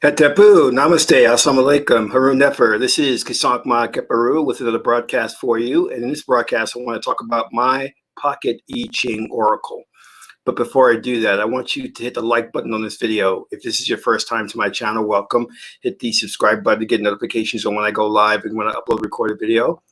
Hetapu, Namaste, Assalamu Alaikum, Harun Nefer. This is Kisank Ma Keparu with another broadcast for you. And in this broadcast, I want to talk about my pocket I-Ching Oracle. But before I do that, I want you to hit the like button on this video. If this is your first time to my channel, welcome. Hit the subscribe button to get notifications on when I go live and when I upload recorded video.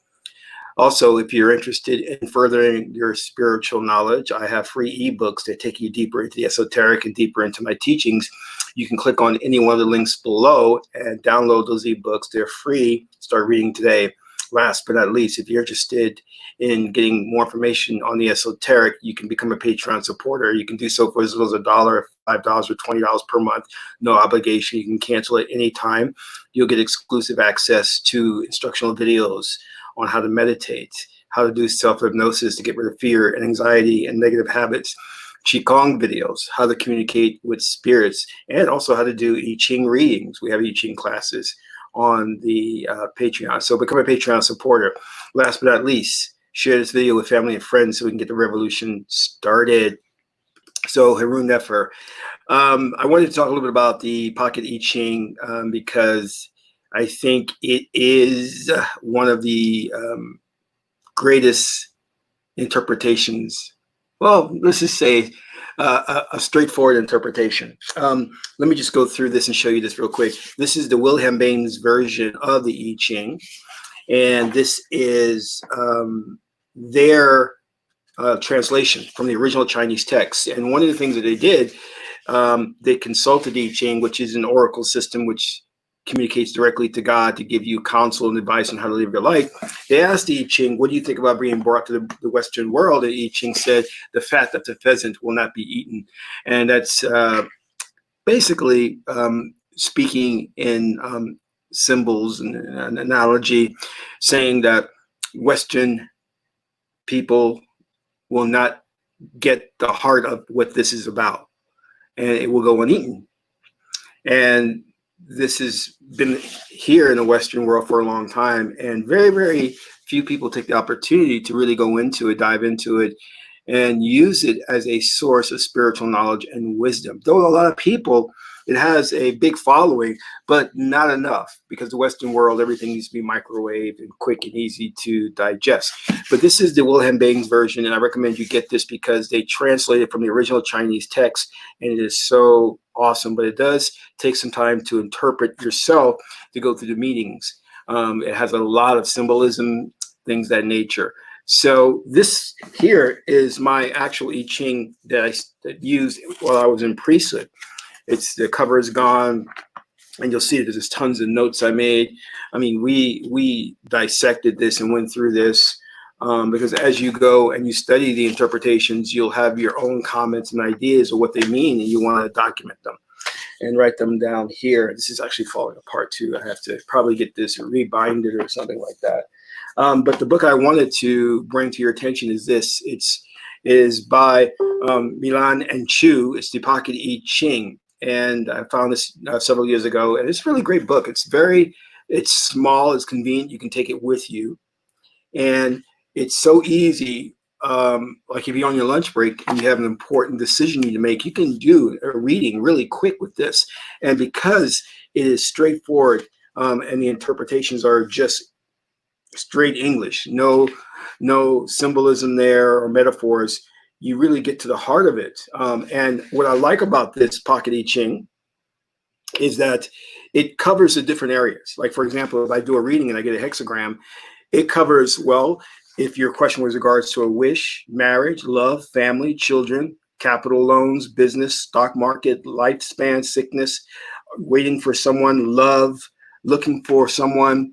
Also, if you're interested in furthering your spiritual knowledge, I have free ebooks that take you deeper into the esoteric and deeper into my teachings. You can click on any one of the links below and download those ebooks. They're free. Start reading today. Last but not least, if you're interested in getting more information on the esoteric, you can become a Patreon supporter. You can do so for as little as $1, $5, or $20 per month. No obligation. You can cancel at any time. You'll get exclusive access to instructional videos on how to meditate, how to do self-hypnosis to get rid of fear and anxiety and negative habits, Qigong videos, how to communicate with spirits, and also how to do I-Ching readings. We have I-Ching classes on the Patreon. So become a Patreon supporter. Last but not least, share this video with family and friends so we can get the revolution started. So Harun Nefer, I wanted to talk a little bit about the Pocket I-Ching because I think it is one of the greatest interpretations. Well, let's just say a straightforward interpretation. Let me just go through this and show you this real quick. This is the Wilhelm Baines version of the I-Ching, and this is their translation from the original Chinese text. And one of the things that they did, they consulted I-Ching, which is an oracle system which communicates directly to God to give you counsel and advice on how to live your life. They asked the I-Ching, what do you think about being brought to the Western world? And I-Ching said, the fat of the pheasant will not be eaten. And that's basically speaking in symbols and an analogy, saying that Western people will not get the heart of what this is about, and it will go uneaten. And this has been here in the Western world for a long time, and very, very few people take the opportunity to really go into it, dive into it, and use it as a source of spiritual knowledge and wisdom. Though a lot of people, it has a big following, but not enough, because the Western world, everything needs to be microwaved and quick and easy to digest. But this is the Wilhelm Baines version, and I recommend you get this because they translated from the original Chinese text, and it is so awesome. But it does take some time to interpret yourself, to go through the meanings. It has a lot of symbolism, things that nature. So this here is my actual I-Ching that I used while I was in priesthood. The cover is gone, and you'll see that there's tons of notes I made. I mean, we dissected this and went through this because as you go and you study the interpretations, you'll have your own comments and ideas of what they mean, and you want to document them and write them down here. This is actually falling apart too. I have to probably get this or rebind it or something like that. But the book I wanted to bring to your attention is this. It is by Milan and Chu. It's the Pocket I-Ching. And I found this several years ago, and it's a really great book. It's small, it's convenient. You can take it with you. And it's so easy. Like if you're on your lunch break and you have an important decision you need to make, you can do a reading really quick with this. And because it is straightforward and the interpretations are just straight English, no symbolism there or metaphors, you really get to the heart of it. And what I like about this Pocket I-Ching is that it covers the different areas. Like, for example, if I do a reading and I get a hexagram, it covers, well, if your question was regards to a wish, marriage, love, family, children, capital loans, business, stock market, lifespan, sickness, waiting for someone, love, looking for someone,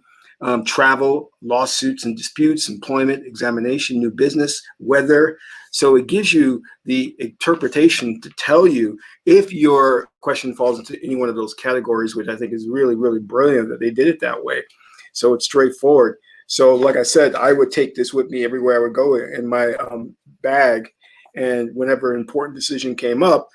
travel, lawsuits and disputes, employment, examination, new business, weather. So it gives you the interpretation to tell you if your question falls into any one of those categories, which I think is really, really brilliant that they did it that way. So it's straightforward. So like I said, I would take this with me everywhere I would go in my bag. And whenever an important decision came up,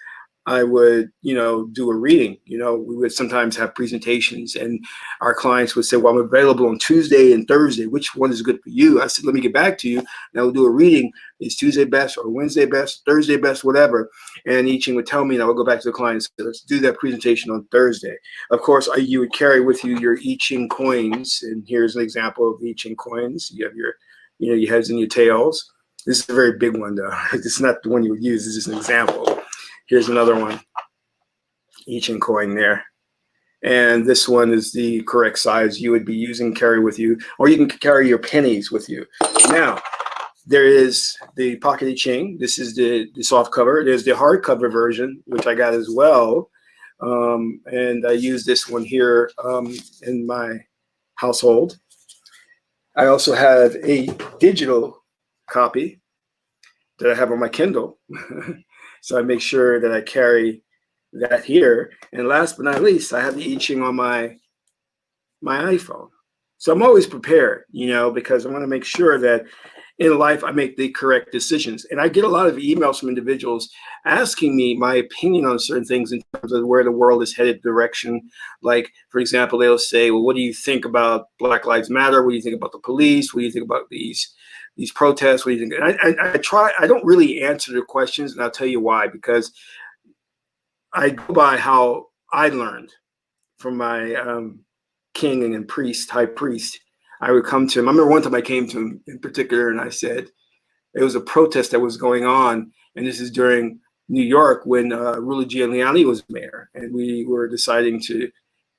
I would, do a reading. We would sometimes have presentations, and our clients would say, well, I'm available on Tuesday and Thursday. Which one is good for you? I said, let me get back to you. And I would do a reading. Is Tuesday best or Wednesday best, Thursday best, whatever? And I-Ching would tell me, and I would go back to the client and say, let's do that presentation on Thursday. Of course, you would carry with you your I-Ching coins. And here's an example of I-Ching coins. You have your heads and your tails. This is a very big one, though. It's not the one you would use. This is an example. Here's another one, I-Ching coin there. And this one is the correct size you would be using, carry with you, or you can carry your pennies with you. Now, there is the pocket I-Ching. This is the soft cover. There's the hardcover version, which I got as well. And I use this one here in my household. I also have a digital copy that I have on my Kindle. So I make sure that I carry that here. And last but not least, I have the I-Ching on my iPhone. So I'm always prepared, because I want to make sure that in life I make the correct decisions. And I get a lot of emails from individuals asking me my opinion on certain things in terms of where the world is headed direction. Like, for example, they'll say, well, what do you think about Black Lives Matter? What do you think about the police? What do you think about these protests? What do you think? And I don't really answer the questions, and I'll tell you why. Because I go by how I learned from my king and high priest. I would come to him. I remember one time I came to him in particular, and I said, it was a protest that was going on, and this is during New York when Rudy Giuliani was mayor, and we were deciding to,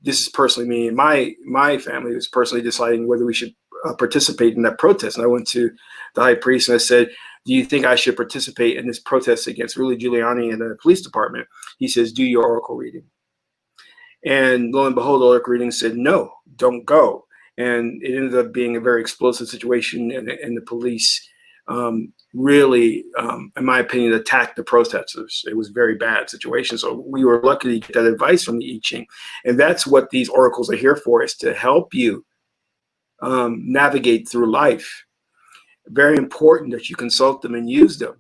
this is personally me and my family was personally deciding whether we should participate in that protest. And I went to the high priest and I said, do you think I should participate in this protest against Rudy Giuliani and the police department? He says, do your oracle reading. And lo and behold, the oracle reading said, no, don't go. And it ended up being a very explosive situation, and the police really, in my opinion, attacked the protesters. It was a very bad situation. So we were lucky to get that advice from the I-Ching. And that's what these oracles are here for, is to help you navigate through life. Very important that you consult them and use them.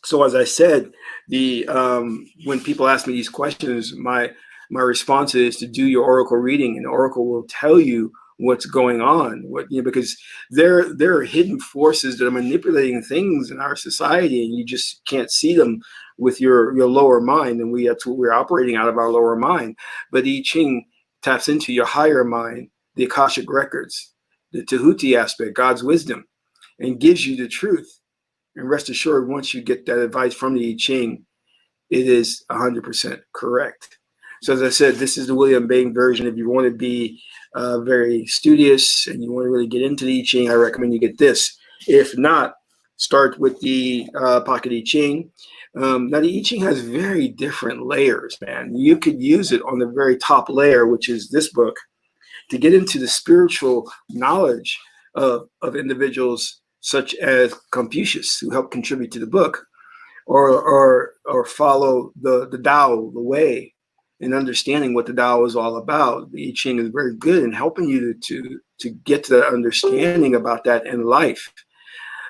So as I said, when people ask me these questions, my response is to do your oracle reading, and the oracle will tell you what's going on, because there are hidden forces that are manipulating things in our society, and you just can't see them with your lower mind. And that's what we're operating out of, our lower mind. But I-Ching taps into your higher mind, the Akashic records, the Tahuti aspect, God's wisdom, and gives you the truth. And rest assured, once you get that advice from the I-Ching, it is 100% correct. So as I said, this is the William Bing version. If you want to be very studious and you want to really get into the I-Ching, I recommend you get this. If not, start with the pocket I-Ching. Now the I-Ching has very different layers, man. You could use it on the very top layer, which is this book, to get into the spiritual knowledge of individuals such as Confucius, who helped contribute to the book, or follow the Tao, the way, and understanding what the Tao is all about. The I-Ching is very good in helping you to get to that understanding about that in life.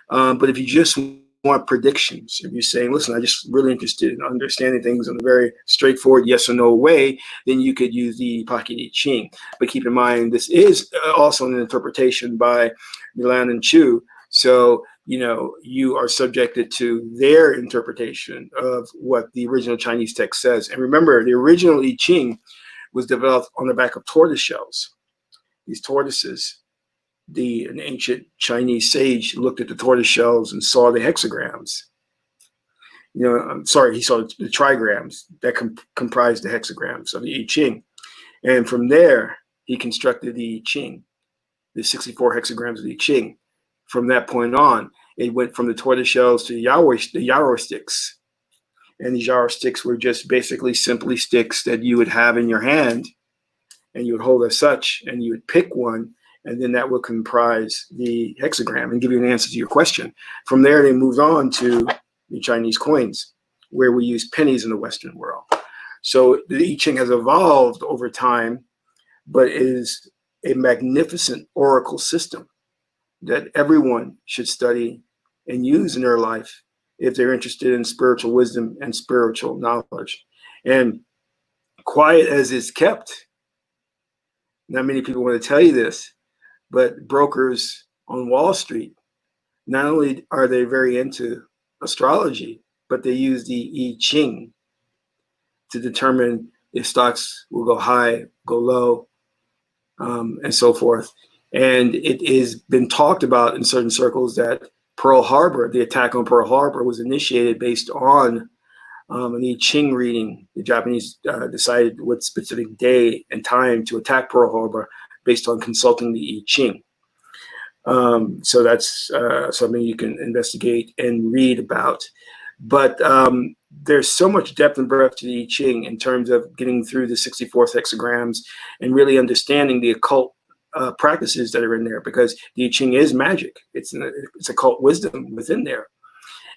But if you just want predictions, if you're saying, listen, I'm just really interested in understanding things in a very straightforward yes or no way, then you could use the pocket I-Ching. But keep in mind, this is also an interpretation by Milan and Chu. So, you are subjected to their interpretation of what the original Chinese text says. And remember, the original I-Ching was developed on the back of tortoise shells. These tortoises, an ancient Chinese sage looked at the tortoise shells and saw the hexagrams. I'm sorry, he saw the trigrams that comprised the hexagrams of the I-Ching. And from there, he constructed the I-Ching, the 64 hexagrams of the I-Ching. From that point on, it went from the tortoise shells to the yarrow sticks. And these yarrow sticks were just basically simply sticks that you would have in your hand, and you would hold as such, and you would pick one, and then that would comprise the hexagram and give you an answer to your question. From there, they moved on to the Chinese coins, where we use pennies in the Western world. So the I-Ching has evolved over time, but it is a magnificent oracle system that everyone should study and use in their life if they're interested in spiritual wisdom and spiritual knowledge. And quiet as it's kept, not many people want to tell you this, but brokers on Wall Street, not only are they very into astrology, but they use the I-Ching to determine if stocks will go high, go low, and so forth. And it has been talked about in certain circles that Pearl Harbor, the attack on Pearl Harbor, was initiated based on an I-Ching reading. The Japanese decided what specific day and time to attack Pearl Harbor based on consulting the I-Ching. So that's something you can investigate and read about. But there's so much depth and breadth to the I-Ching in terms of getting through the 64th hexagrams and really understanding the occult practices that are in there, because the I-Ching is magic. It's occult wisdom within there.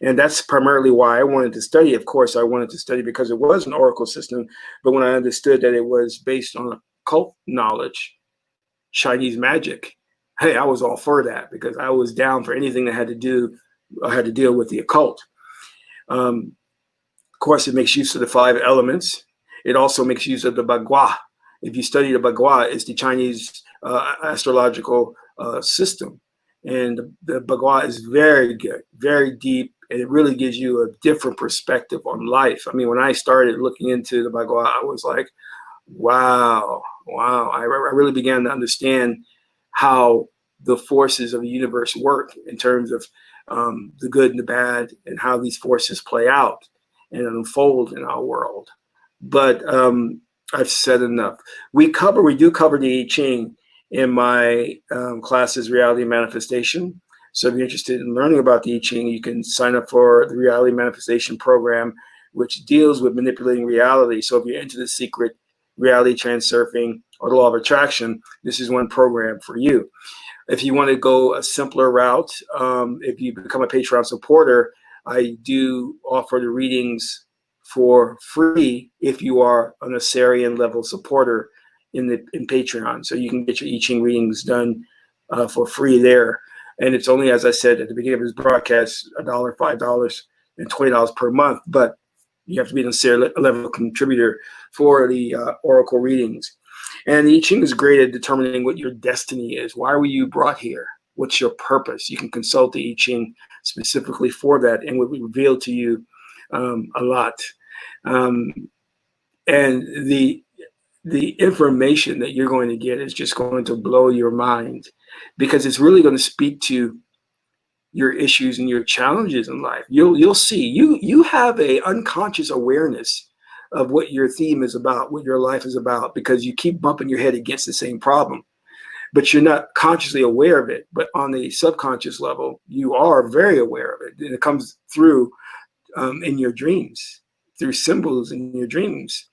And that's primarily why I wanted to study. Of course, I wanted to study because it was an oracle system. But when I understood that it was based on occult knowledge, Chinese magic, hey, I was all for that, because I was down for anything that had to deal with the occult. Of course, it makes use of the 5 elements. It also makes use of the Bagua. If you study the Bagua, it's the Chinese astrological system. And the Bagua is very good, very deep, and it really gives you a different perspective on life. I mean, when I started looking into the Bagua, I was like, wow. I really began to understand how the forces of the universe work in terms of the good and the bad, and how these forces play out and unfold in our world. But I've said enough. We do cover the I-Ching in my classes, Reality Manifestation. So if you're interested in learning about the I-Ching, you can sign up for the Reality Manifestation program, which deals with manipulating reality. So if you're into The Secret, reality transurfing, or the law of attraction, this is one program for you. If you want to go a simpler route, if you become a Patreon supporter, I do offer the readings for free if you are an Assyrian level supporter in Patreon. So you can get your I-Ching readings done for free there. And it's only, as I said at the beginning of this broadcast, $1, $5, and $20 per month. But you have to be an Assyrian level contributor for the oracle readings. And the I-Ching is great at determining what your destiny is. Why were you brought here? What's your purpose? You can consult the I-Ching specifically for that, and will reveal to you a lot. And the information that you're going to get is just going to blow your mind, because it's really going to speak to your issues and your challenges in life. You'll see you have a unconscious awareness of what your theme is about, what your life is about, because you keep bumping your head against the same problem, but you're not consciously aware of it. But on the subconscious level, you are very aware of it, and it comes through in your dreams, through symbols in your dreams.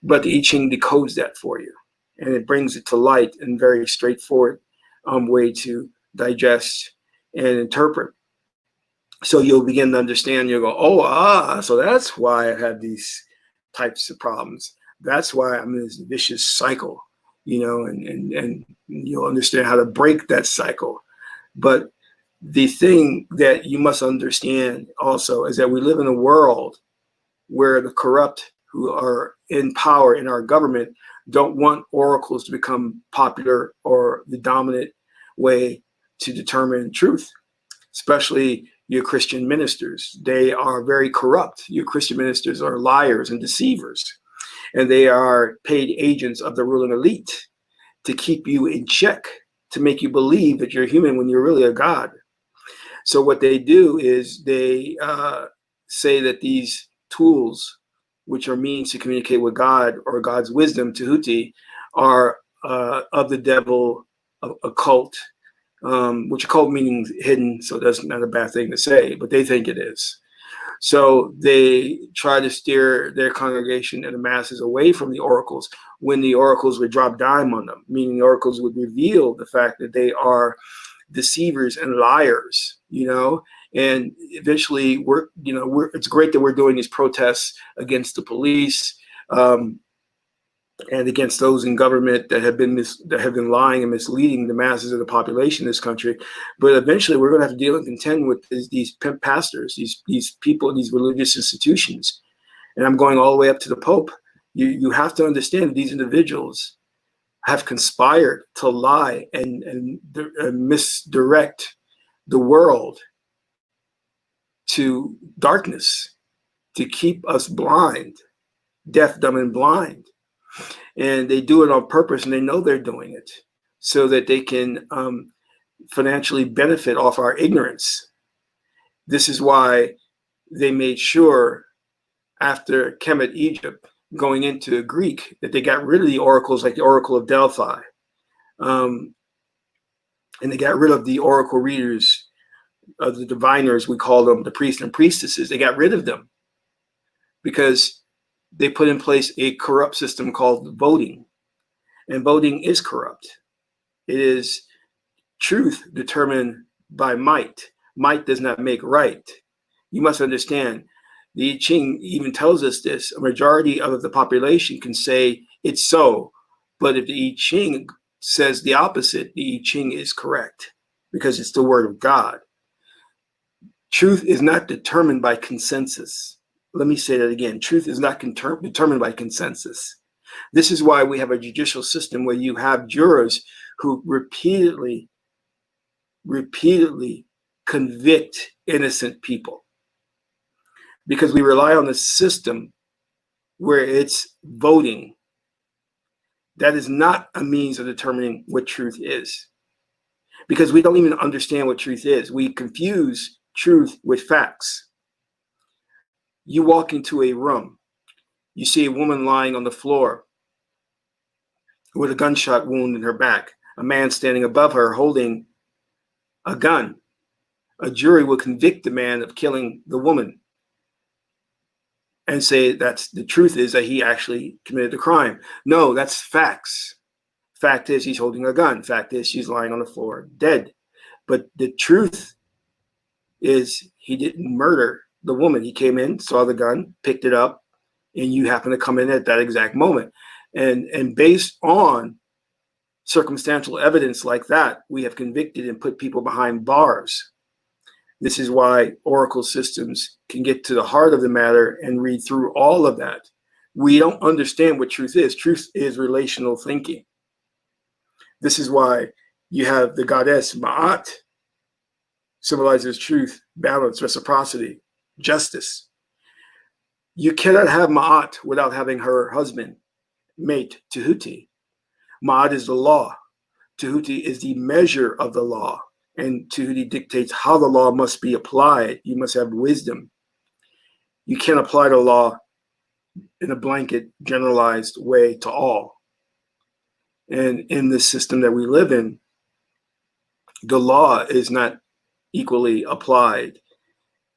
But the I-Ching decodes that for you, and it brings it to light in a very straightforward way to digest and interpret. So you'll begin to understand. You'll go, so that's why I have these types of problems. That's why I'm in this vicious cycle, and you'll understand how to break that cycle. But the thing that you must understand also is that we live in a world where the corrupt who are in power in our government don't want oracles to become popular or the dominant way to determine truth, especially your Christian ministers. They are very corrupt. Your Christian ministers are liars and deceivers, and they are paid agents of the ruling elite to keep you in check, to make you believe that you're human when you're really a god. So what they do is they say that these tools, which are means to communicate with God or God's wisdom, Tahuti, are of the devil, occult, which occult meaning hidden, so that's not a bad thing to say, but they think it is. So they try to steer their congregation and the masses away from the oracles, when the oracles would drop dime on them, meaning the oracles would reveal the fact that they are deceivers and liars, and eventually it's great that we're doing these protests against the police. and against those in government that have been lying and misleading the masses of the population in this country. But eventually, we're going to have to deal and contend with these pimp pastors, these people, these religious institutions. And I'm going all the way up to the Pope. You have to understand that these individuals have conspired to lie and misdirect the world to darkness, to keep us blind, deaf, dumb, and blind. And they do it on purpose, and they know they're doing it so that they can financially benefit off our ignorance. This is why they made sure after Kemet, Egypt, going into Greek, that they got rid of the oracles like the Oracle of Delphi. And they got rid of the oracle readers, the diviners, we call them, the priests and priestesses. They got rid of them because they put in place a corrupt system called voting. And voting is corrupt. It is truth determined by might. Might does not make right. You must understand, the I-Ching even tells us this. A majority of the population can say it's so, but if the I-Ching says the opposite, the I-Ching is correct because it's the word of God. Truth is not determined by consensus. Let me say that again. Truth is not determined by consensus. This is why we have a judicial system where you have jurors who repeatedly convict innocent people, because we rely on a system where it's voting. That is not a means of determining what truth is, because we don't even understand what truth is. We confuse truth with facts. You walk into a room, you see a woman lying on the floor with a gunshot wound in her back, a man standing above her holding a gun. A jury will convict the man of killing the woman and say that's the truth is that he actually committed the crime. No, that's facts. Fact is he's holding a gun. Fact is she's lying on the floor dead. But the truth is he didn't murder the woman. He came in, saw the gun, picked it up, and you happen to come in at that exact moment. And based on circumstantial evidence like that, we have convicted and put people behind bars. This is why oracle systems can get to the heart of the matter and read through all of that. We don't understand what truth is. Truth is relational thinking. This is why you have the goddess Ma'at, symbolizes truth, balance, reciprocity, justice. You cannot have Ma'at without having her husband, mate, Tahuti. Ma'at is the law. Tahuti is the measure of the law. And Tahuti dictates how the law must be applied. You must have wisdom. You can't apply the law in a blanket, generalized way to all. And in this system that we live in, the law is not equally applied.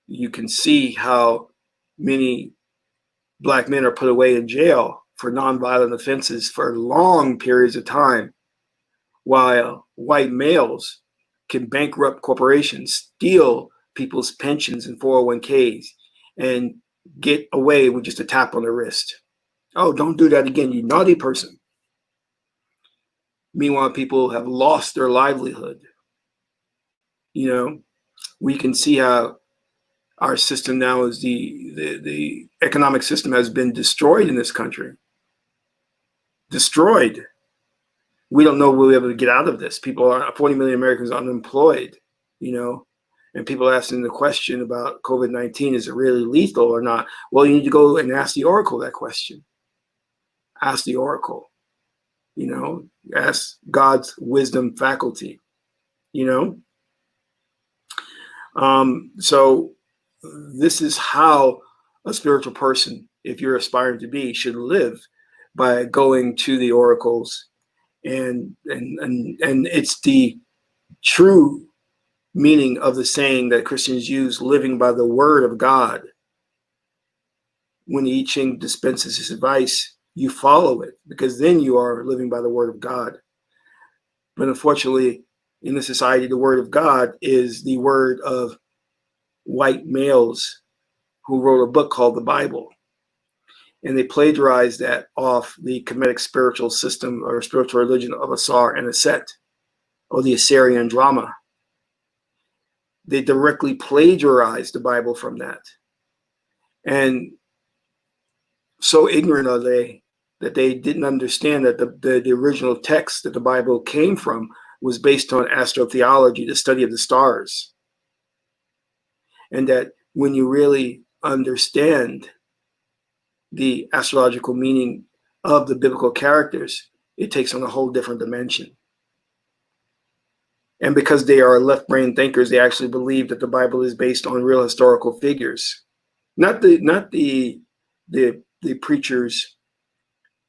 You can see how many Black men are put away in jail for nonviolent offenses for long periods of time, while white males can bankrupt corporations, steal people's pensions and 401ks, and get away with just a tap on the wrist. Oh, don't do that again, you naughty person. Meanwhile, people have lost their livelihood. You know, we can see how our system now is the economic system has been destroyed in this country. Destroyed. We don't know we'll be able to get out of this. 40 million Americans are unemployed, you know, and people asking the question about COVID-19, is it really lethal or not? Well, you need to go and ask the Oracle that question. Ask the Oracle, you know, ask God's wisdom faculty, you know. So this is how a spiritual person, if you're aspiring to be, should live, by going to the oracles. And it's the true meaning of the saying that Christians use, living by the word of God. When the I-Ching dispenses his advice, you follow it, because then you are living by the word of God. But unfortunately, in the society, the word of God is the word of white males who wrote a book called the Bible. And they plagiarized that off the Kemetic spiritual system or spiritual religion of Asar and Aset, or the Assyrian drama. They directly plagiarized the Bible from that. And so ignorant are they that they didn't understand that the original text that the Bible came from was based on astrotheology, the study of the stars. And that when you really understand the astrological meaning of the biblical characters, it takes on a whole different dimension. And because they are left-brain thinkers, they actually believe that the Bible is based on real historical figures, not the preachers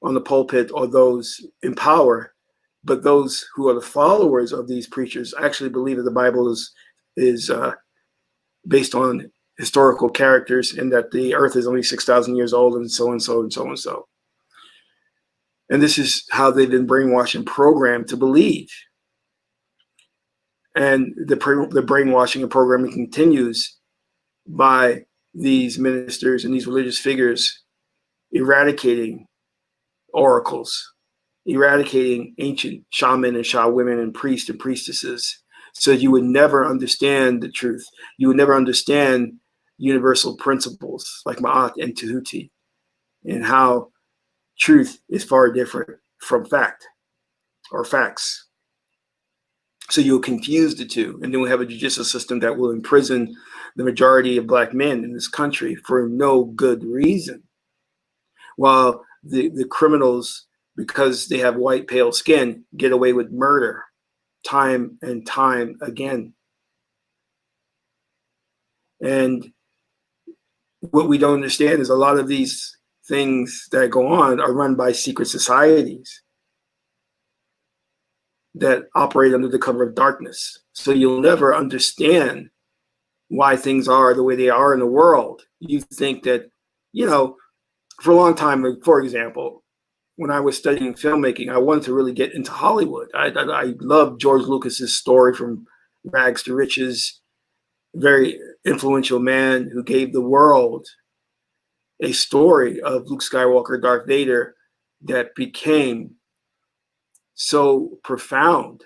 on the pulpit or those in power, but those who are the followers of these preachers actually believe that the Bible is based on historical characters, and that the earth is only 6,000 years old, and so and so and so and so. And this is how they've been brainwashed and programmed to believe. And the brainwashing and programming continues by these ministers and these religious figures eradicating oracles, eradicating ancient shaman and sha women and priests and priestesses, so you would never understand the truth. You would never understand universal principles like Ma'at and Tehuti, and how truth is far different from fact or facts. So you'll confuse the two, and then we'll have a judicial system that will imprison the majority of Black men in this country for no good reason, while the criminals, because they have white pale skin, get away with murder time and time again. And what we don't understand is a lot of these things that go on are run by secret societies that operate under the cover of darkness. So you'll never understand why things are the way they are in the world. You think that, for a long time, for example, when I was studying filmmaking, I wanted to really get into Hollywood. I loved George Lucas's story from rags to riches, very influential man who gave the world a story of Luke Skywalker, Darth Vader, that became so profound.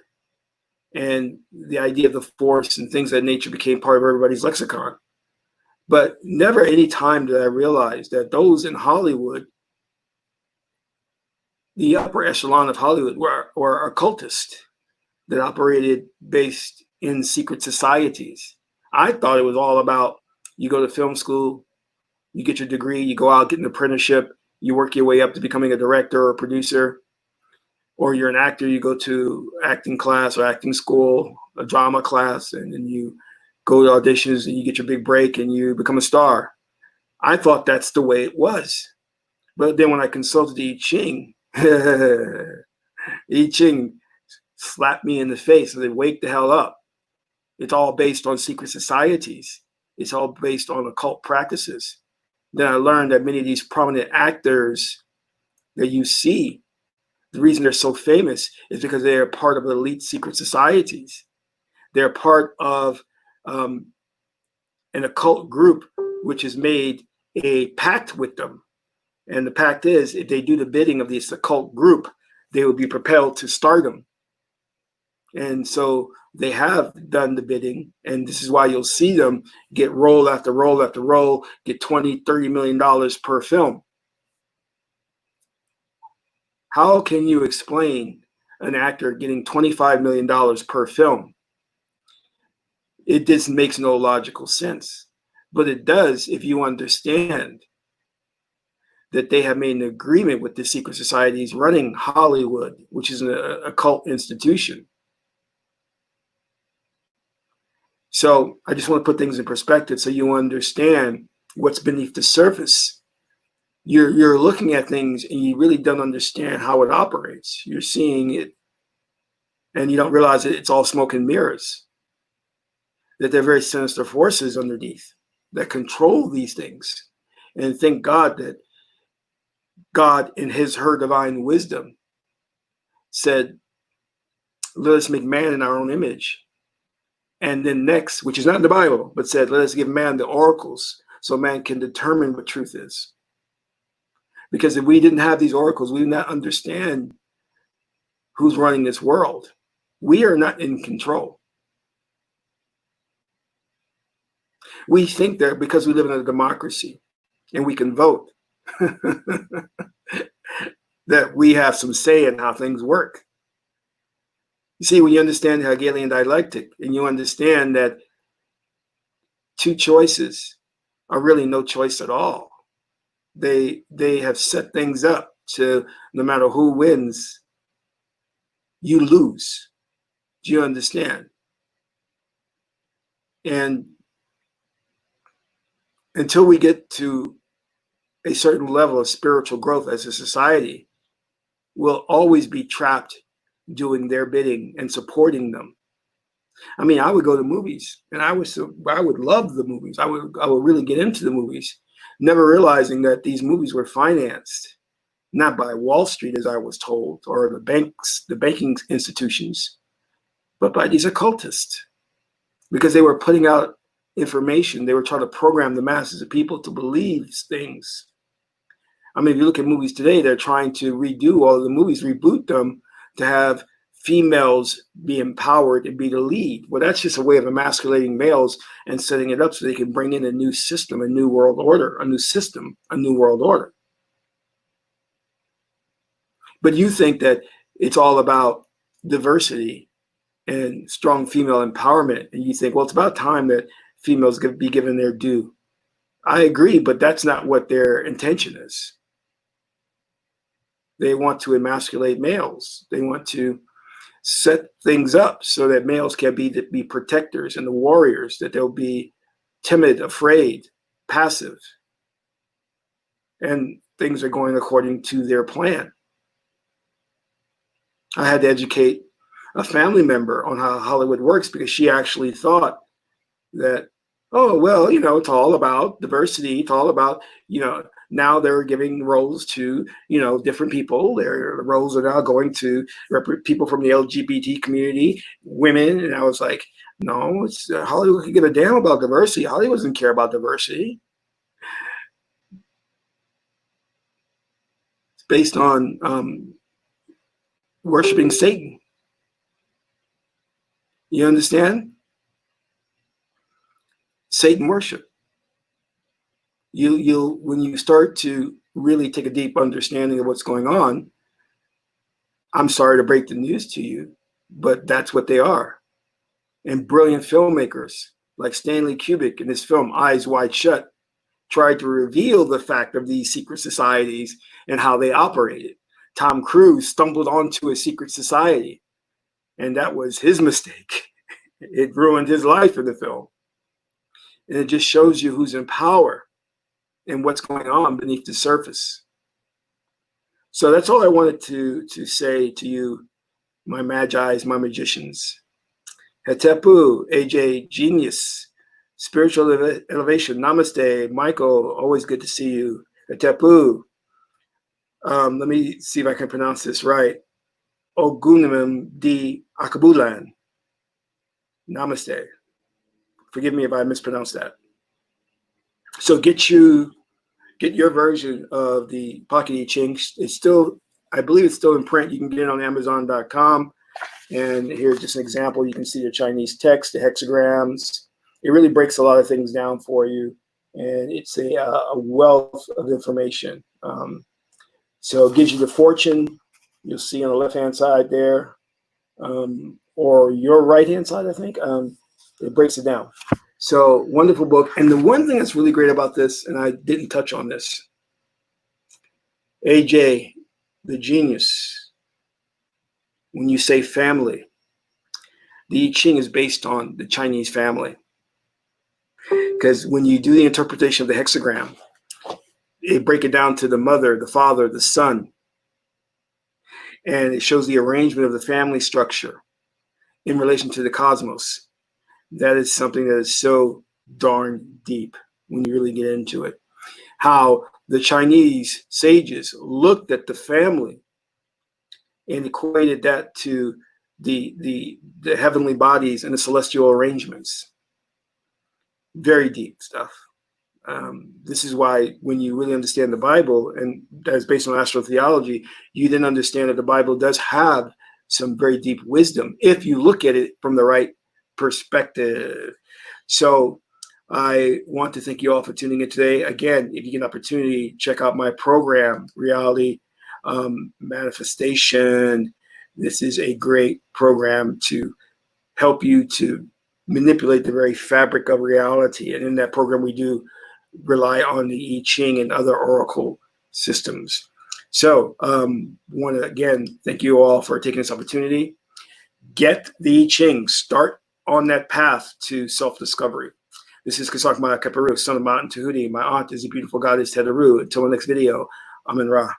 And the idea of the Force and things of that nature became part of everybody's lexicon. But never any time did I realize that those in Hollywood, the upper echelon of Hollywood, were occultists that operated based in secret societies. I thought it was all about, you go to film school, you get your degree, you go out, get an apprenticeship, you work your way up to becoming a director or a producer, or you're an actor, you go to acting class or acting school, a drama class, and then you go to auditions and you get your big break and you become a star. I thought that's the way it was. But then when I consulted I-Ching, I-Ching slapped me in the face and said, wake the hell up. It's all based on secret societies. It's all based on occult practices. Then I learned that many of these prominent actors that you see, the reason they're so famous is because they are part of elite secret societies. They're part of an occult group which has made a pact with them. And the pact is, if they do the bidding of this occult group, they will be propelled to stardom. And so they have done the bidding, and this is why you'll see them get role after role after role, get $20, $30 million per film. How can you explain an actor getting $25 million per film? It just makes no logical sense. But it does if you understand that they have made an agreement with the secret societies running Hollywood, which is an occult institution. So I just want to put things in perspective so you understand what's beneath the surface. You're looking at things and you really don't understand how it operates. You're seeing it and you don't realize that it's all smoke and mirrors, that there are very sinister forces underneath that control these things. And thank God that God, in her divine wisdom, said, let us make man in our own image. And then next, which is not in the Bible, but said, let us give man the oracles so man can determine what truth is. Because if we didn't have these oracles, we would not understand who's running this world. We are not in control. We think that because we live in a democracy and we can vote, that we have some say in how things work. You see, when you understand the Hegelian dialectic and you understand that two choices are really no choice at all, they have set things up to no matter who wins, you lose. Do you understand? And until we get to a certain level of spiritual growth as a society, we'll always be trapped doing their bidding and supporting them. I mean, I would go to movies, and I would love the movies. I would really get into the movies, never realizing that these movies were financed not by Wall Street, as I was told, or the banks, the banking institutions, but by these occultists, because they were putting out information. They were trying to program the masses of people to believe things. I mean, if you look at movies today, they're trying to redo all of the movies, reboot them to have females be empowered and be the lead. Well, that's just a way of emasculating males and setting it up so they can bring in a new system, a new world order, a new system, a new world order. But you think that it's all about diversity and strong female empowerment. And you think, well, it's about time that females be given their due. I agree, but that's not what their intention is. They want to emasculate males. They want to set things up so that males can be protectors and the warriors, that they'll be timid, afraid, passive. And things are going according to their plan. I had to educate a family member on how Hollywood works because she actually thought that, oh, well, you know, it's all about diversity. It's all about, you know, now they're giving roles to, you know, different people. Their roles are now going to people from the LGBT community, women. And I was like, no, it's Hollywood can give a damn about diversity. Hollywood doesn't care about diversity. It's based on worshiping Satan. You understand? Satan worship. You'll when you start to really take a deep understanding of what's going on, I'm sorry to break the news to you, but that's what they are. And brilliant filmmakers like Stanley Kubrick in his film Eyes Wide Shut tried to reveal the fact of these secret societies and how they operated. Tom Cruise stumbled onto a secret society, and that was his mistake. It ruined his life in the film. And it just shows you who's in power and what's going on beneath the surface. So that's all I wanted to say to you, my magi's, my magicians. Hetepu, AJ Genius, Spiritual Elevation, Namaste. Michael, always good to see you. Hetepu. Let me see if I can pronounce this right. Ogunimum di Akabulan. Namaste. Forgive me if I mispronounced that. So get your version of the Pocket I-Ching. It's still, I believe it's still in print. You can get it on Amazon.com. And here's just an example. You can see the Chinese text, the hexagrams. It really breaks a lot of things down for you. And it's a wealth of information. So it gives you the fortune. You'll see on the left-hand side there, or your right-hand side, I think. It breaks it down. So wonderful book. And the one thing that's really great about this, and I didn't touch on this, AJ, the genius, when you say family, the I-Ching is based on the Chinese family. Because when you do the interpretation of the hexagram, it break it down to the mother, the father, the son. And it shows the arrangement of the family structure in relation to the cosmos. That is something that is so darn deep when you really get into it. How the Chinese sages looked at the family and equated that to the heavenly bodies and the celestial arrangements. Very deep stuff. This is why when you really understand the Bible, and that is based on astrotheology, you then understand that the Bible does have some very deep wisdom if you look at it from the right perspective. So I want to thank you all for tuning in today. Again, if you get an opportunity, check out my program, Reality Manifestation. This is a great program to help you to manipulate the very fabric of reality. And in that program, we do rely on the I-Ching and other oracle systems. So want to, again, thank you all for taking this opportunity. Get the I-Ching. Start on that path to self-discovery. This is Kasakma Kaparu, son of Mountain Tahuti. My aunt is the beautiful goddess Tedaru. Until the next video, Amen Ra.